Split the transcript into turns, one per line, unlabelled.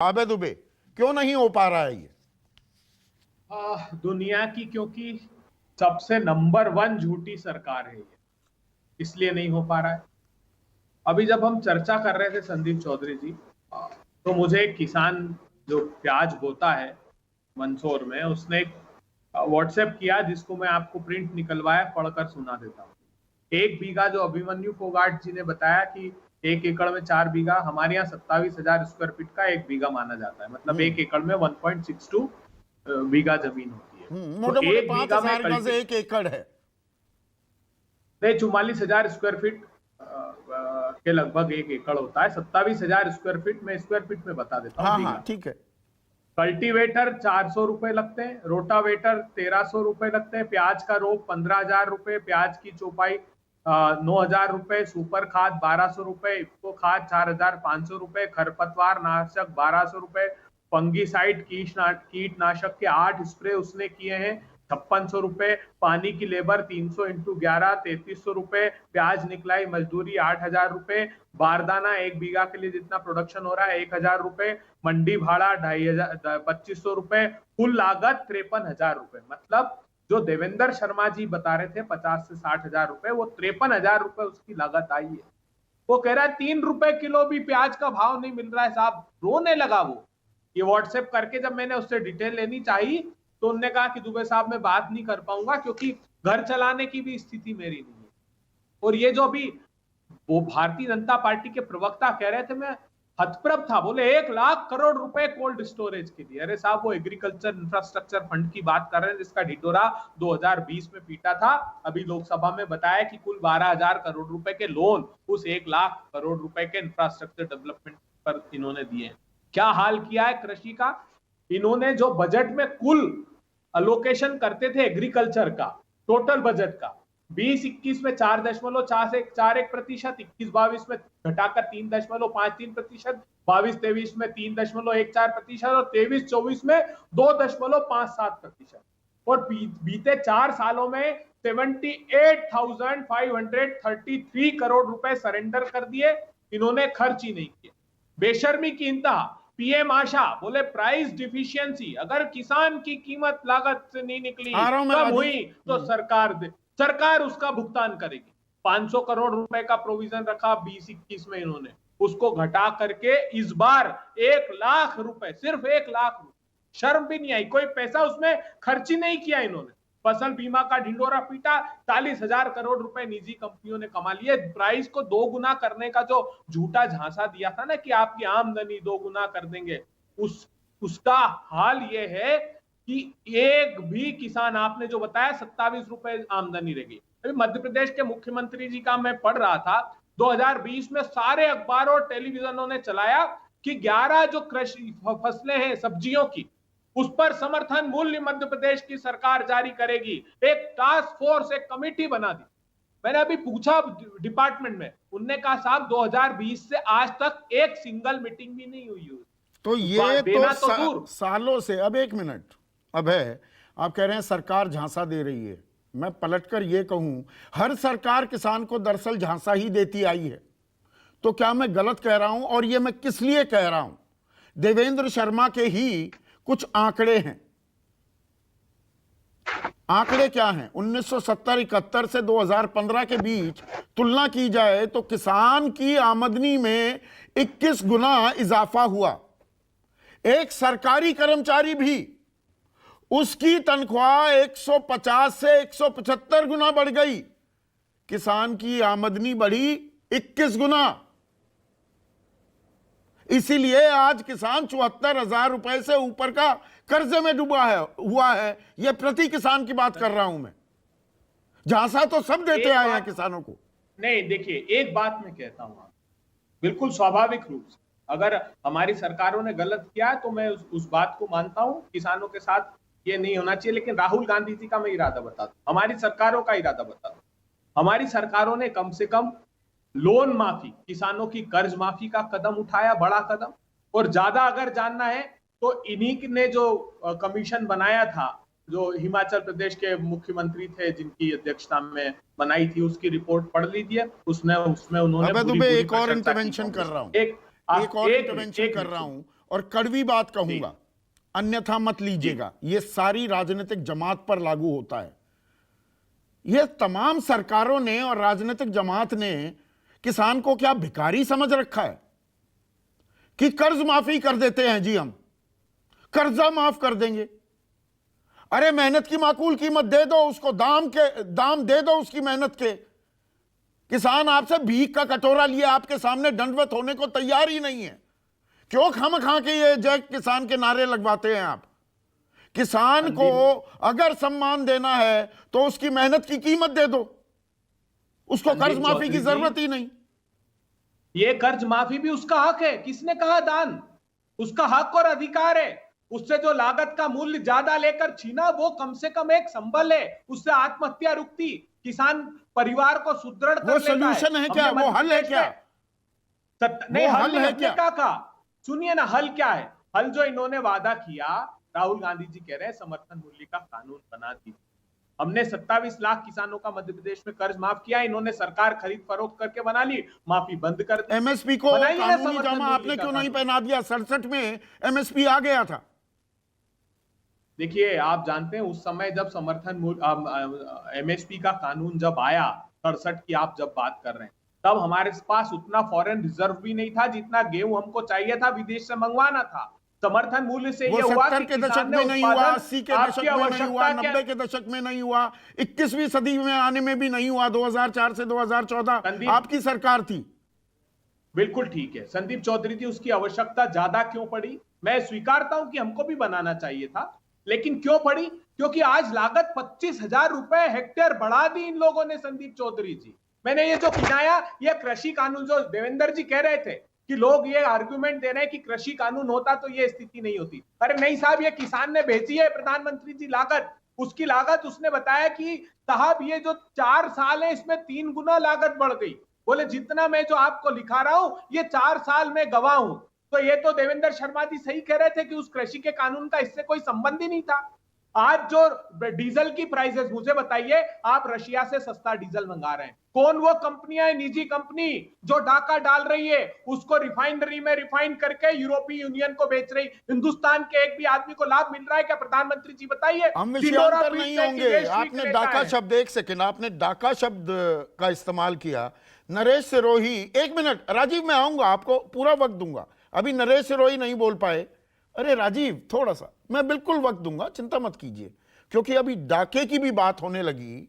आबे दुबे क्यों नहीं हो पा रहा है ये?
दुनिया की क्योंकि सबसे नंबर 1 झूठी सरकार है ये, इसलिए नहीं हो पा रहा है। अभी जब हम चर्चा कर रहे थे संदीप चौधरी जी, तो मुझे एक किसान जो प्याज बोता है मंदसौर में, उसने एक व्हाट्सएप किया जिसको मैं आपको प्रिंट निकलवाया पढ़कर सुना देता हूँ। 1 बीघा जो अभिमन्यु फोगाट जी ने बताया कि 1 एकड़ में 4 बीघा, हमारे यहाँ 27,000 स्क्वायर फीट का 1 बीघा माना जाता है, मतलब 1 एकड़ में 1.62 बीघा जमीन होती है।
मोटे
तो
मोटे
1 बीघा में
5,000 से 1 एकड़ है।
नहीं, 44,000 स्क्वायर फीट के लगभग 1 एकड़ होता है। 27,000 स्क्वायर फीट में स्क्वायर फीट में बता देता हूँ।
हाँ ठीक है।
कल्टीवेटर 400 रुपए लगते हैं, रोटावेटर 1300 रुपए लगते हैं, प्याज का रोप 15,000 रुपए, प्याज की चौपाई 9,000 रुपए, सुपर खाद 1,200 रुपए, इफ्को खाद 4,500 रुपए, खरपतवार नाशक 1,200 रुपए, फंगीसाइड कीटनाशक के 8 स्प्रे उसने किए हैं 5600 रुपए, पानी की लेबर 300 इंटू 11 3300 रुपए, प्याज निकलाई मजदूरी 8,000 रुपए, बारदाना 1 बीघा के लिए जितना प्रोडक्शन हो रहा है 1,000 रुपए, मंडी भाड़ा 2,500 रुपए, कुल लागत 53,000 रुपए। मतलब जो देवेंद्र शर्मा जी बता रहे थे 50 से 60,000 रुपए, वो 53,000 रुपए उसकी लागत आई है। वो कह रहा है 3 रुपए किलो भी प्याज का भाव नहीं मिल रहा है साहब, रोने लगा वो। ये व्हाट्सएप करके जब मैंने उससे डिटेल लेनी चाहिए तो उन्होंने कहा कि दुबे साहब मैं बात नहीं कर पाऊंगा क्योंकि घर चलाने की भी स्थिति मेरी नहीं है। और ये जो अभी वो भारतीय जनता पार्टी के प्रवक्ता कह रहे थे, मैं हतप्रभ था, बोले 1,00,000 करोड़ रुपए कोल्ड स्टोरेज के लिए। अरे साहब, वो एग्रीकल्चर इंफ्रास्ट्रक्चर फंड की बात कर रहे हैं जिसका ढिढोरा 2020 में पीटा था। अभी लोकसभा में बताया कि कुल 12,000 करोड़ रुपए के लोन उस 1,00,000 करोड़ रुपए के इंफ्रास्ट्रक्चर डेवलपमेंट पर इन्होंने दिए। क्या हाल किया है कृषि का। इन्होंने जो बजट में कुल अलोकेशन करते थे एग्रीकल्चर का, टोटल बजट का 20-21 में 4.41%, 21-22 में घटाकर 3.53%, 22-23 में 3.14% और 23-24 में 2.57%। और बीते 4 सालों में 78,533 करोड़ रुपए सरेंडर कर दिए, इन्होंने खर्च ही नहीं किए। बेशर्मी की इंतहा। पीएम आशा बोले प्राइस डिफिशियंसी, अगर किसान की कीमत लागत से नहीं निकली, कम हुई तो सरकार उसका भुगतान करेगी। 500 करोड़ रुपए का प्रोविजन रखा 20-21 में, इन्होंने उसको घटा करके इस बार 1,00,000 रुपए, सिर्फ 1,00,000 रुपए, शर्म भी नहीं आई, कोई पैसा उसमें खर्च ही नहीं किया इन्होंने। फसल बीमा का ढिंडोरा पीटा, 40,000 करोड़ रुपए निजी कंपनियों ने कमा लिए। प्राइस को 2 गुना करने का जो झूठा झांसा दिया था ना कि आपकी आमदनी 2 गुना कर देंगे, उसका हाल यह है कि एक भी किसान, आपने जो बताया 27 रुपए आमदनी रहेगी। अभी मध्य प्रदेश के मुख्यमंत्री जी का मैं पढ़ रहा था, 2020 में सारे अखबारों और टेलीविजनों ने चलाया कि 11 जो कृषि फसलें हैं सब्जियों की, उस पर समर्थन मूल्य मध्य प्रदेश की सरकार जारी करेगी। एक टास्क फोर्स, एक कमेटी बना दी। मैंने अभी पूछा डिपार्टमेंट में, उनने कहा साहब 2020 से आज तक एक सिंगल मीटिंग भी नहीं हुई।
तो ये तो सालों से, अब एक मिनट, अब है आप कह रहे हैं सरकार झांसा दे रही है, मैं पलटकर ये कहूं हर सरकार किसान को दरअसल झांसा ही देती आई है। तो क्या मैं गलत कह रहा हूं? और ये मैं किस लिए कह रहा हूं? देवेंद्र शर्मा के ही कुछ आंकड़े हैं। आंकड़े क्या हैं? 1970-71 से 2015 के बीच तुलना की जाए तो किसान की आमदनी में 21 गुना इजाफा हुआ। एक सरकारी कर्मचारी भी, उसकी तनख्वाह 150 से 175 गुना बढ़ गई। किसान की आमदनी बढ़ी 21 गुना। इसीलिए आज किसान 74,000 रुपए से ऊपर का कर्जे में डूबा हुआ है। यह प्रति किसान की बात कर रहा हूं मैं। झांसा तो सब देते आए हैं किसानों को।
नहीं, देखिए एक बात मैं कहता हूं, बिल्कुल स्वाभाविक रूप से अगर हमारी सरकारों ने गलत किया तो मैं उस बात को मानता हूं, किसानों के साथ ये नहीं होना चाहिए। लेकिन राहुल गांधी जी का मैं इरादा बताता हूं, हमारी सरकारों का इरादा बताता हूं। हमारी सरकारों ने कम से कम लोन माफी, किसानों की कर्ज माफी का कदम उठाया, बड़ा कदम। और ज्यादा अगर जानना है तो इन्हीं ने जो कमीशन बनाया था, जो हिमाचल प्रदेश के मुख्यमंत्री थे जिनकी अध्यक्षता में बनाई थी, उसकी रिपोर्ट पढ़ लीजिए। उसमें उन्होंने
एक और इंटरवेंशन कर रहा हूं, और कड़वी बात कहूंगा, अन्यथा मत लीजिएगा, ये सारी राजनीतिक जमात पर लागू होता है। ये तमाम सरकारों ने और राजनीतिक जमात ने किसान को क्या भिखारी समझ रखा है कि कर्ज माफी कर देते हैं जी, हम कर्जा माफ कर देंगे। अरे मेहनत की माकूल कीमत दे दो उसको, दाम दे दो उसकी मेहनत के। किसान आपसे भीख का कटोरा लिए आपके सामने दंडवत होने को तैयार ही नहीं है। क्यों खामखा के ये जय किसान के नारे लगवाते हैं आप? किसान को अगर सम्मान देना है तो उसकी मेहनत की कीमत दे दो, उसको कर्ज माफी की जरूरत ही नहीं।
ये कर्ज माफी भी उसका हक है, किसने कहा दान? उसका हक और अधिकार है। उससे जो लागत का मूल्य ज्यादा लेकर छीना वो कम से कम एक संबल है, उससे आत्महत्या रुकती, किसान परिवार को सुदृढ़ कर लेता है।
वो सोल्यूशन है क्या? वो हल है क्या?
नहीं, हल है क्या? कहा सुनिए ना, हल क्या है? हल जो इन्होंने वादा किया, राहुल गांधी जी कह रहे हैं समर्थन मूल्य का कानून बना दी। हमने 27 लाख किसानों का मध्य प्रदेश में कर्ज माफ किया, इन्होंने सरकार खरीद फरोख्त करके बना ली, माफी बंद कर दी।
एमएसपी को कानूनी जामा आपने क्यों नहीं पहना दिया? 67 में एमएसपी आ गया था।
देखिए, आप जानते हैं उस समय जब एमएसपी का कानून जब आया 67 की आप जब बात कर रहे हैं, तब हमारे पास उतना फॉरेन रिजर्व भी नहीं था जितना गेहूं हमको चाहिए था, विदेश से मंगवाना था। समर्थन मूल्य से ये हुआ कि
के दशक में नहीं हुआ, 80 के दशक में नहीं हुआ, 90 के दशक में नहीं हुआ, 21वीं सदी में आने में भी नहीं हुआ। 2004 से 2014 आपकी सरकार थी।
बिल्कुल ठीक है, संदीप चौधरी जी, उसकी आवश्यकता ज्यादा क्यों पड़ी? मैं स्वीकारता हूं कि हमको भी बनाना चाहिए था, लेकिन क्यों पड़ी? क्योंकि आज लागत 25,000 रुपए हेक्टेयर बढ़ा दी इन लोगों ने। संदीप चौधरी जी, मैंने ये जो गिनाया, ये कृषि कानून जो देवेंद्र जी कह रहे थे कि लोग ये आर्गुमेंट दे रहे हैं कि कृषि कानून होता तो ये स्थिति नहीं होती। अरे नहीं साहब, ये किसान ने भेजी है प्रधानमंत्री जी लागत, उसकी लागत उसने बताया कि साहब ये जो 4 साल है इसमें 3 गुना लागत बढ़ गई। बोले जितना मैं जो आपको लिखा रहा हूं ये 4 साल में गवाह हूं। तो ये तो देवेंद्र शर्मा जी सही कह रहे थे कि उस कृषि के कानून का इससे कोई संबंध ही नहीं था। आज जो डीजल की प्राइसेस, मुझे बताइए, आप रशिया से सस्ता डीजल मंगा रहे हैं, कौन वो कंपनियां है, निजी कंपनी जो डाका डाल रही है, उसको रिफाइनरी में रिफाइन करके यूरोपीय यूनियन को बेच रही। हिंदुस्तान के एक भी आदमी को लाभ मिल रहा है क्या? प्रधानमंत्री जी बताइए।
हम विषयांतर नहीं होंगे। आपने डाका शब्द, एक सेकंड, आपने डाका शब्द का इस्तेमाल किया। नरेश सिरोही, 1 मिनट राजीव, मैं आऊंगा, आपको पूरा वक्त दूंगा। अभी नरेश सिरोही नहीं बोल पाए। अरे राजीव, थोड़ा सा, मैं बिल्कुल वक्त दूंगा, चिंता मत कीजिए, क्योंकि अभी डाके की भी बात होने लगी।